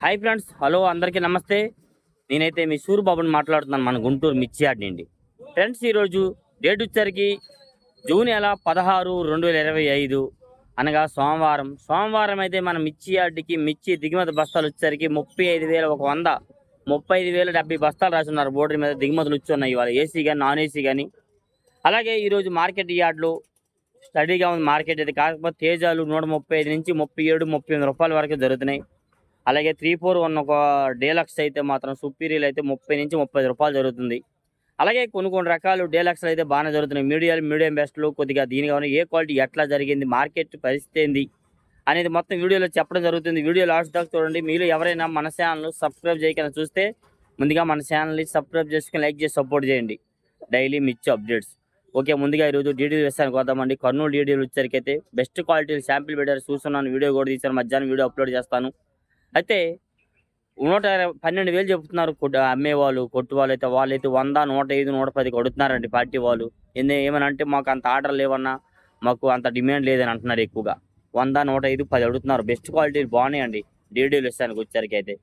Hi friends, hello అందరికీ నమస్తే. నేనైతే మీ సూరిబాబుని మాట్లాడుతున్నాను, మన గుంటూరు మిర్చియార్డ్ నుండి. ఫ్రెండ్స్, ఈరోజు డేట్ వచ్చేసరికి జూన్ 16, 2025 అనగా సోమవారం అయితే మన మిర్చియార్డ్కి మిర్చి దిగుమతి బస్తాలు వచ్చేసరికి 35,100 35,070 బస్తాలు రాసి ఉన్నారు. బోర్డర్ మీద దిగుమతులు వచ్చి ఉన్నాయి ఇవాళ, ఏసీ కానీ నాన్ ఏసీ కానీ. అలాగే ఈరోజు మార్కెట్ యార్డ్లో స్టడీగా ఉంది మార్కెట్ అయితే. కాకపోతే తేజాలు 135 నుంచి 37, 38 రూపాయల వరకు జరుగుతున్నాయి. అలాగే 341 ఒక డీలక్స్ అయితే మాత్రం సుపీరియల్ అయితే 30 నుంచి 35 రూపాయలు జరుగుతుంది. అలాగే కొన్ని రకాలు డీలక్స్లు అయితే బాగానే జరుగుతున్నాయి. మీడియం బెస్ట్లు కొద్దిగా దీనిగా ఉన్నాయి. ఏ క్వాలిటీ ఎట్లా జరిగింది, మార్కెట్ పరిస్థితి ఏంది అనేది మొత్తం వీడియోలో చెప్పడం జరుగుతుంది. వీడియో లాస్ట్ దాకా చూడండి. మీరు ఎవరైనా మన ఛానల్ సబ్స్క్రైబ్ చేయకుండా చూస్తే ముందుగా మన ఛానల్ని సబ్స్క్రైబ్ చేసుకుని లైక్ చేసి సపోర్ట్ చేయండి. డైలీ మిర్చి అప్డేట్స్. ఓకే, ముందుగా ఈరోజు డీడీలు వేస్తానికి వద్దామండి. కర్నూలు డీడీలు వచ్చేసరికి అయితే బెస్ట్ క్వాలిటీలు శాంపిల్ పెట్టారు, చూస్తున్నాను. వీడియో కూడా తీసాను, మధ్యాహ్నం వీడియో అప్లోడ్ చేస్తాను. అయితే 12,000 చెప్తున్నారు అమ్మేవాళ్ళు, కొట్టు వాళ్ళు అయితే. వాళ్ళైతే 100, 105, 110 కొడుతున్నారండి పార్టీ వాళ్ళు. ఏమని అంటే మాకు అంత ఆర్డర్ లేవన్నా, మాకు అంత డిమాండ్ లేదని అంటున్నారు. ఎక్కువగా 100, 105, 10 అడుగుతున్నారు. బెస్ట్ క్వాలిటీలు బాగున్నాయండి డీడీలు ఇస్తానికి వచ్చేసరికి అయితే.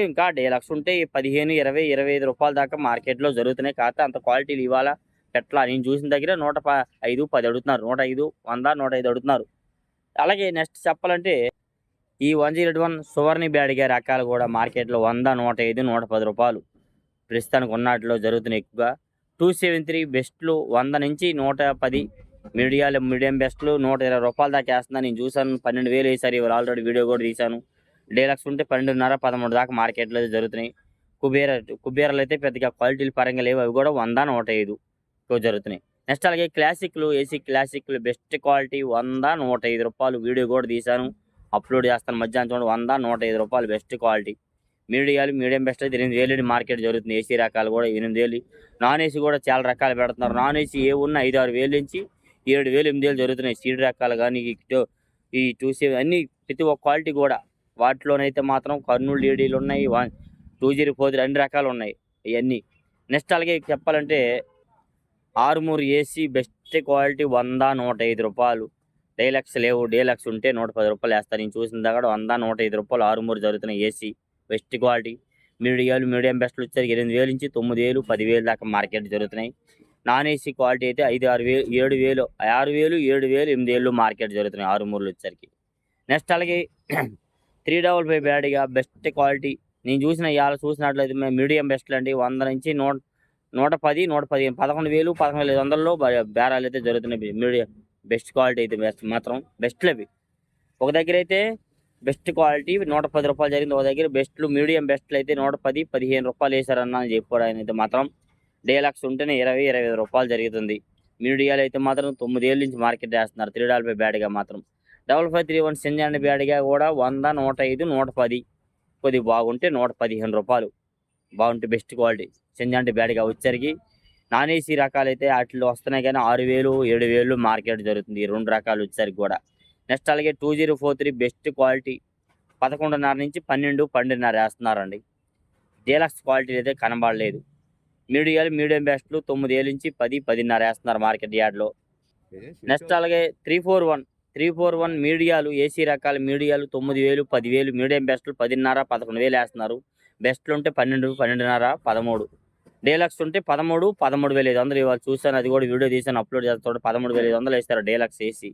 ఇంకా డీలక్స్ ఉంటే 15, 20, 25 రూపాయల దాకా మార్కెట్లో జరుగుతున్నాయి. కాకపోతే అంత క్వాలిటీలు ఇవాళ ఎట్లా నేను చూసిన దగ్గర 105, 10 అడుగుతున్నారు. 105, 100, 105 అడుగుతున్నారు. అలాగే నెక్స్ట్ చెప్పాలంటే ఈ 101 సువర్ణి బ్యాడిగా రకాలు కూడా మార్కెట్లో 100, 105, 110 రూపాయలు ప్రస్తుతానికి ఉన్నట్లో జరుగుతున్నాయి ఎక్కువగా. 273 బెస్ట్లు 100 నుంచి 110, మీడియం బెస్ట్లు 120 రూపాయల దాకా వేస్తున్నా. నేను చూసాను, 12,000 వేసారు ఇవాళ, ఆల్రెడీ వీడియో కూడా తీశాను. డీలక్స్ ఉంటే 12.5, 13 దాకా మార్కెట్లో జరుగుతున్నాయి. కుబేరాలు అయితే పెద్దగా క్వాలిటీల పరంగా లేవు, అవి కూడా 100, 105 జరుగుతున్నాయి. నెక్స్ట్ అలాగే క్లాసిక్లు, ఏసీ క్లాసిక్లు బెస్ట్ క్వాలిటీ 100, 105 రూపాయలు వీడియో కూడా తీశాను, అప్లోడ్ చేస్తాను. మధ్యాహ్నం చూడండి, 100, 105 రూపాయలు బెస్ట్ క్వాలిటీ. మీడియం బెస్ట్ అయితే 8,000 మార్కెట్ జరుగుతుంది. ఏసీ రకాలు కూడా 8,000. నాన్ ఏసీ కూడా చాలా రకాలు పెడుతున్నారు. నాన్ ఏసీ ఏ ఉన్న 5, 6,000 నుంచి 7,000, 8,000 జరుగుతున్నాయి. సీడ్ రకాలు కానీ ఈ 27 అన్ని ప్రతి ఒక్క క్వాలిటీ కూడా. వాటిలోనైతే మాత్రం కర్నూలు డీడీలు ఉన్నాయి, 204 అన్ని రకాలు ఉన్నాయి ఇవన్నీ. నెక్స్ట్ అలాగే చెప్పాలంటే ఆరుమూరు ఏసీ బెస్ట్ క్వాలిటీ 100, 105 రూపాయలు. డీలక్స్ లేవు, డీలక్స్ ఉంటే 110 రూపాయలు వేస్తారు. నేను చూసిన దగ్గర 100, 105 రూపాయలు ఆరుమూరు జరుగుతున్నాయి. AC best quality. మీడియం బెస్ట్లు వచ్చారు 8,000 నుంచి 9,000, 10,000 దాకా మార్కెట్ జరుగుతున్నాయి. నాన్ ఏసీ క్వాలిటీ అయితే 5, 6,000, 7,000, 6,000, 7,000, 8,000 మార్కెట్ జరుగుతున్నాయి ఆరుమూరులు వచ్చరికి. నెక్స్ట్ అలాగే 355 బ్యాడ్గా బెస్ట్ క్వాలిటీ నేను చూసినట్లయితే మీడియం బెస్ట్లు అండి. 100 నుంచి 110, 115, 11,000, 11,500లో బేరాలు అయితే జరుగుతున్నాయి. మీడియం బెస్ట్ క్వాలిటీ అయితే మాత్రం బెస్ట్లు అవి. ఒక దగ్గర అయితే బెస్ట్ క్వాలిటీ 110 రూపాయలు జరిగింది, ఒక దగ్గర బెస్ట్లు మీడియం బెస్ట్లు అయితే 110, 15 రూపాయలు వేసారన్న అని చెప్పాడు ఆయన అయితే. మాత్రం డీలక్స్ ఉంటేనే 20, 25 రూపాయలు జరుగుతుంది. మీడియాలు అయితే మాత్రం 9,000 నుంచి మార్కెట్ వేస్తున్నారు. 355 బ్యాడ్గా మాత్రం. 5531 సింజాండి బ్యాడ్గా కూడా 100, 105, 110 కొద్దిగా బాగుంటే 115 రూపాయలు బాగుంటే బెస్ట్ క్వాలిటీ సింజాండి బ్యాడ్గా వచ్చరికి. నాన్ ఏసీ రకాలు అయితే వాటిలో వస్తున్నాయి కానీ 6,000, 7,000 మార్కెట్ జరుగుతుంది ఈ 2 రకాలు వచ్చేసరికి కూడా. నెక్స్ట్ అలాగే 2043 బెస్ట్ క్వాలిటీ 11.5 నుంచి 12, 12.5 వేస్తున్నారండి. డీలక్స్ క్వాలిటీ అయితే కనబడలేదు. మీడియం బెస్ట్లు 9,000 నుంచి 10, 10.5 వేస్తున్నారు మార్కెట్ యార్డ్లో. నెక్స్ట్ అలాగే 341 మీడియాలు, ఏసీ రకాల మీడియాలు 9,000, 10,000, మీడియం బెస్ట్లు 10.5, 11,000 వేస్తున్నారు. బెస్ట్లు ఉంటే 12, 12.5, 13. డీలక్స్ ఉంటే 13, 13,500 ఇవాళ చూసాను, అది కూడా వీడియో తీసాను, అప్లోడ్ చేస్తాడు. 13,500 వేస్తారు డీలక్స్ ఏసీ.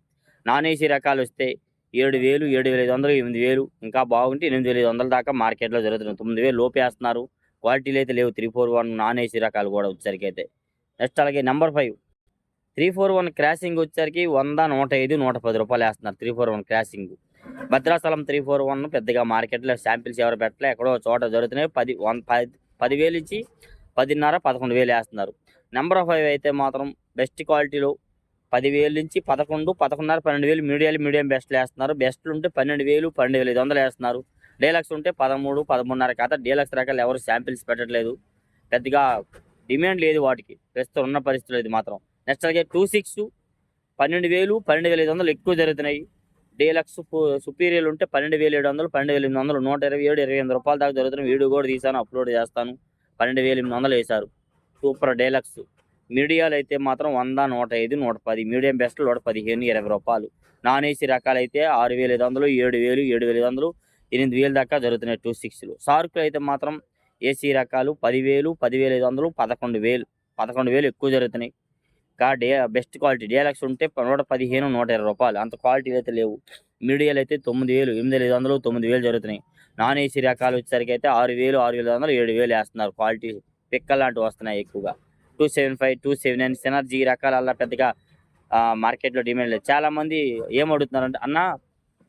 నాన్ ఏసీ రకాలు వస్తే 7,000, 7,500, 8,000, ఇంకా బాగుంటే 8,500 దాకా మార్కెట్లో జరుగుతుంది. 9,000 లోపు వేస్తున్నారు. క్వాలిటీలు అయితే లేవు 341 నాన్ ఏసీ రకాలు కూడా వచ్చేసరికి అయితే. నెక్స్ట్ అలాగే నెంబర్ 5 341 క్రాసింగ్ వచ్చేసరికి 100, 105, 110 రూపాయలు వేస్తున్నారు. 341 క్రాసింగ్. భద్రాచలం 341 పెద్దగా మార్కెట్లో శాంపిల్స్ ఎవరు పెట్టలే, ఎక్కడో చోట జరుగుతున్నాయి. 10,000 నుంచి 10.5, 11,000 వేస్తున్నారు. నెంబర్ 5 అయితే మాత్రం బెస్ట్ క్వాలిటీలో 10,000 నుంచి 11, 11.5, 12,000 మీడియం బెస్ట్లు వేస్తున్నారు. బెస్ట్లు ఉంటే 12,000, 12,500 వేస్తున్నారు. డీలక్స్ ఉంటే 13, 13.5. కాదు డీలక్స్ రకాలు ఎవరు శాంపిల్స్ పెట్టట్లేదు, పెద్దగా డిమాండ్ లేదు వాటికి ప్రస్తుతం ఉన్న పరిస్థితులు. ఇది మాత్రం. నెక్స్ట్ అలాగే 26 12,000, 12,500 ఎక్కువ జరుగుతున్నాయి. డీలక్స్ సుపీరియల్ ఉంటే 12,700, 12,800, 127, 25 రూపాయల దాకా జరుగుతున్నాయి. వీడియో కూడా తీసాను, అప్లోడ్ చేస్తాను. 12,800 వేశారు సూపర్ డీలక్స్. మీడియాలు అయితే మాత్రం 100, 105, 110, మీడియం బెస్ట్లు 115, 20 రూపాయలు. నాన్ ఏసీ రకాలు అయితే 6,500, 7,000, 7,500, 8,000 దాకా జరుగుతున్నాయి 26లు. సార్కులు అయితే మాత్రం ఏసీ రకాలు 10,000, 10,500, 11,000, 11,000 ఎక్కువ జరుగుతున్నాయి. బెస్ట్ క్వాలిటీ డీలక్స్ ఉంటే 115, 120 రూపాయలు. అంత క్వాలిటీలు అయితే లేవు. మీడియాలు అయితే 9,000, 8,500, 9,000 జరుగుతున్నాయి. నాన్ ఏసీ రకాలు వచ్చేసరికి అయితే 6,000, 6,500, 7,000 వేస్తున్నారు. క్వాలిటీ పిక్కలాంటివి వస్తున్నాయి ఎక్కువగా. 275, 279 సినర్జీ రకాలల్లా పెద్దగా మార్కెట్లో డిమాండ్ లేదు. చాలామంది ఏం అడుగుతున్నారంటే, అన్న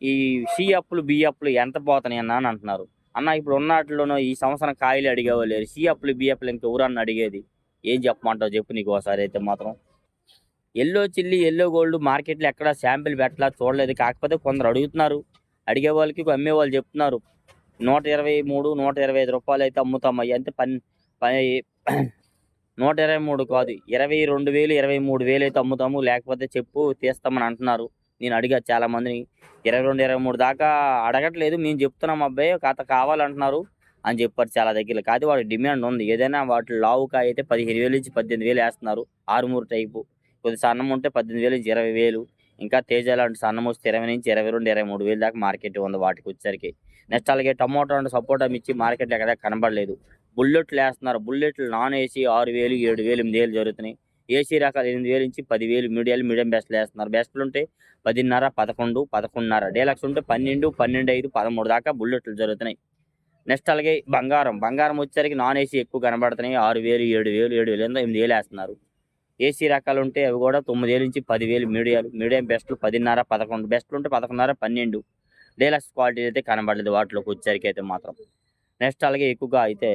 ఈ షీఅప్లు, బియ్యప్లు ఎంత పోతున్నాయి అన్న అని అంటున్నారు. అన్న ఇప్పుడు ఉన్నట్లోనూ ఈ సంవత్సరం కాయలు అడిగేవాళ్ళు లేరు. షీఅప్లు, బియ్యప్లు ఇంకెవరన్నా అడిగేది? ఏం చెప్పమంటావు చెప్పు నీకు ఒకసారి అయితే మాత్రం. ఎల్లో చిల్లి, ఎల్లో గోల్డ్ మార్కెట్లో ఎక్కడ శాంపిల్ పెట్టలా, చూడలేదు. కాకపోతే కొందరు అడుగుతున్నారు. అడిగే వాళ్ళకి అమ్మేవాళ్ళు చెప్తున్నారు 123, 125 రూపాయలు అయితే అమ్ముతామయ్యి. అంటే 123 కాదు, 22,000, 23,000 అయితే అమ్ముతాము. లేకపోతే చెప్పు తీస్తామని అంటున్నారు. నేను అడిగా చాలామందిని. 22, 23 దాకా అడగట్లేదు, మేము చెప్తున్నాం అబ్బాయి కావాలంటున్నారు అని చెప్పారు చాలా దగ్గర. కాదు వాడి డిమాండ్ ఉంది. ఏదైనా వాటి లావుకాయ అయితే 15,000 నుంచి 18,000 వేస్తున్నారు. ఆరుమూరు టైపు. కొద్ది సన్నం ఉంటే 18,000 నుంచి 20,000. ఇంకా తేజ లాంటి సన్నం వస్తే 20 నుంచి 22, 23,000 దాకా మార్కెట్ ఉంది వాటికి వచ్చేసరికి. నెక్స్ట్ అలాగే టమోటా అండ్ సపోటా మిర్చి మార్కెట్లో ఎక్కడ కనబడలేదు. బుల్లెట్లు వేస్తున్నారు. బుల్లెట్లు నాన్ ఏసీ 6,000, 7,000, 8,000 జరుగుతున్నాయి. ఏసీ రకాలు 8,000 నుంచి 10,000. మీడియం బెస్ట్లు వేస్తున్నారు. బెస్ట్లు ఉంటే 10,500, 11, 11,500. డీలక్స్ ఉంటే 12, 12,500, 13 దాకా బుల్లెట్లు జరుగుతున్నాయి. నెక్స్ట్ అలాగే బంగారం వచ్చేసరికి నాన్ ఏసీ ఎక్కువ కనబడుతున్నాయి. 6,000, 7,000, 7,000, 8,000 వేస్తున్నారు. ఏసీ రకాలు ఉంటే అవి కూడా 9,000 నుంచి 10,000. మీడియం బెస్ట్లు 10,500, 11. బెస్ట్లు ఉంటే 11,500, 12. డీలక్స్ క్వాలిటీ అయితే కనబడలేదు వాటిలోకి వచ్చేసరికి అయితే మాత్రం. నెక్స్ట్ అలాగే ఎక్కువగా అయితే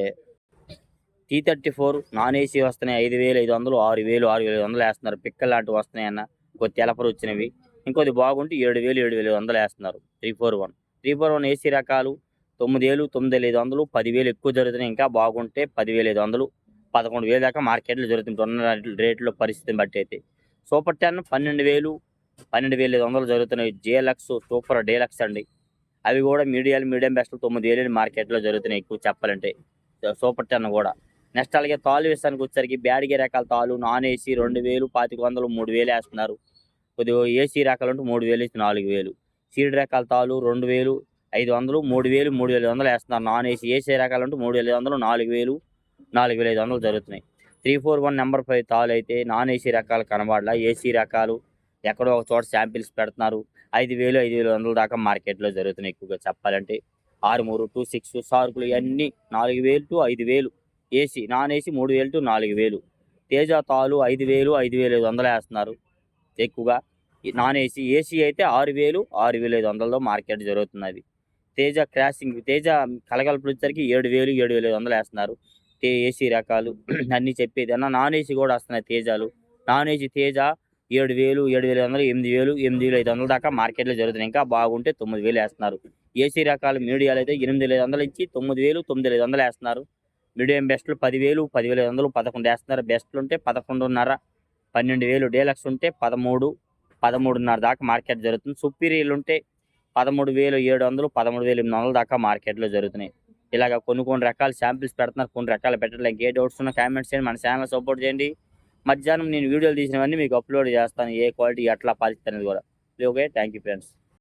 T34 నాన్ ఏసీ వస్తున్నాయి. 5,500, 6,000, 6,500 వేస్తున్నారు. పిక్కలు లాంటివి వస్తున్నాయి అన్న. కొద్ది తెలపరు వచ్చినవి. ఇంకొద్ది బాగుంటే 7,000, 7,500 వేస్తున్నారు. 341 ఏసీ రకాలు 9,000, 9,500, 10,000 ఎక్కువ జరుగుతున్నాయి. ఇంకా బాగుంటే 10,500, 11,000 దాకా మార్కెట్లో జరుగుతుంది. ఉన్న రేట్లో పరిస్థితిని బట్టి అయితే. సూపర్ 10 12,000, 12,500 జరుగుతున్నాయి. జేలక్స్, సూపర్ డీలక్స్ అండి. అవి కూడా మీడియం బెస్ట్లు 9,000 మార్కెట్లో జరుగుతున్నాయి ఎక్కువ చెప్పాలంటే. సూపర్ 10 కూడా. నెక్స్ట్ అలాగే తాలు విషయానికి వచ్చేసరికి బ్యాడిగే రకాల తాలు నాన్ ఏసీ 2,000, 2,500, 3,000 వేస్తున్నారు. కొద్దిగా ఏసీ రకాలు ఉంటే 3,000 నుంచి 4,000. సీడ్ రకాల తాలు 2,500, 3,000, 3,500 వేస్తున్నారు. నాన్ ఏసీ రకాలు ఉంటే 3,500, 4,000, 4,500 జరుగుతున్నాయి. 341 నెంబర్ 5 తాలు అయితే నాన్ ఏసీ రకాలు కనబడలా. ఏసీ రకాలు ఎక్కడో ఒక చోట శాంపిల్స్ పెడుతున్నారు. 5,000, 5,500 దాకా మార్కెట్లో జరుగుతున్నాయి ఎక్కువగా చెప్పాలంటే. 6,3, 26 సార్కులు ఇవన్నీ 4,000 to 5,000. AC non AC 3,000 to 4,000. Teja తాలు 5,000, 5,500 వేస్తున్నారు ఎక్కువగా. నాన్ ఏసీ అయితే 6,000, 6,500లో మార్కెట్ జరుగుతున్నది. తేజ కలగలుపులు వచ్చేసరికి 7,000, 7,500 వేస్తున్నారు. ఏసీ రకాలు అన్నీ చెప్పేది అన్న. నాన్ ఏసీ కూడా వస్తున్నాయి తేజాలు. నాన్ ఏసీ తేజ 7,000, 7,500, 8,000, 8,500 దాకా మార్కెట్లో జరుగుతున్నాయి. ఇంకా బాగుంటే 9,000 వేస్తున్నారు. ఏసీ రకాలు మీడియాలు అయితే 8,500 నుంచి 9,000, 9,500 వేస్తున్నారు. మీడియం బెస్ట్లు 10,000, 10,500, 11 వేస్తున్నారు. బెస్ట్లు ఉంటే 11,500, 12,000. డీలక్స్ ఉంటే 13, 13,500 దాకా మార్కెట్ జరుగుతుంది. సుపీరియర్లు ఉంటే 13,700, 13,800 దాకా మార్కెట్లో జరుగుతున్నాయి. ఇలాగ కొన్ని రకాల శాంపిల్స్ పెడుతున్నారు. కొన్ని రకాలు పెట్టట్లేదు. ఏ డౌట్స్ ఉన్నా కామెంట్స్ చేయండి. మన ఛానల్ సపోర్ట్ చేయండి. మధ్యాహ్నం నేను వీడియోలు తీసినవన్నీ మీకు అప్లోడ్ చేస్తాను. ఏ క్వాలిటీ ఎట్లా పరిస్థితి అనేది కూడా. Okay, thank you friends.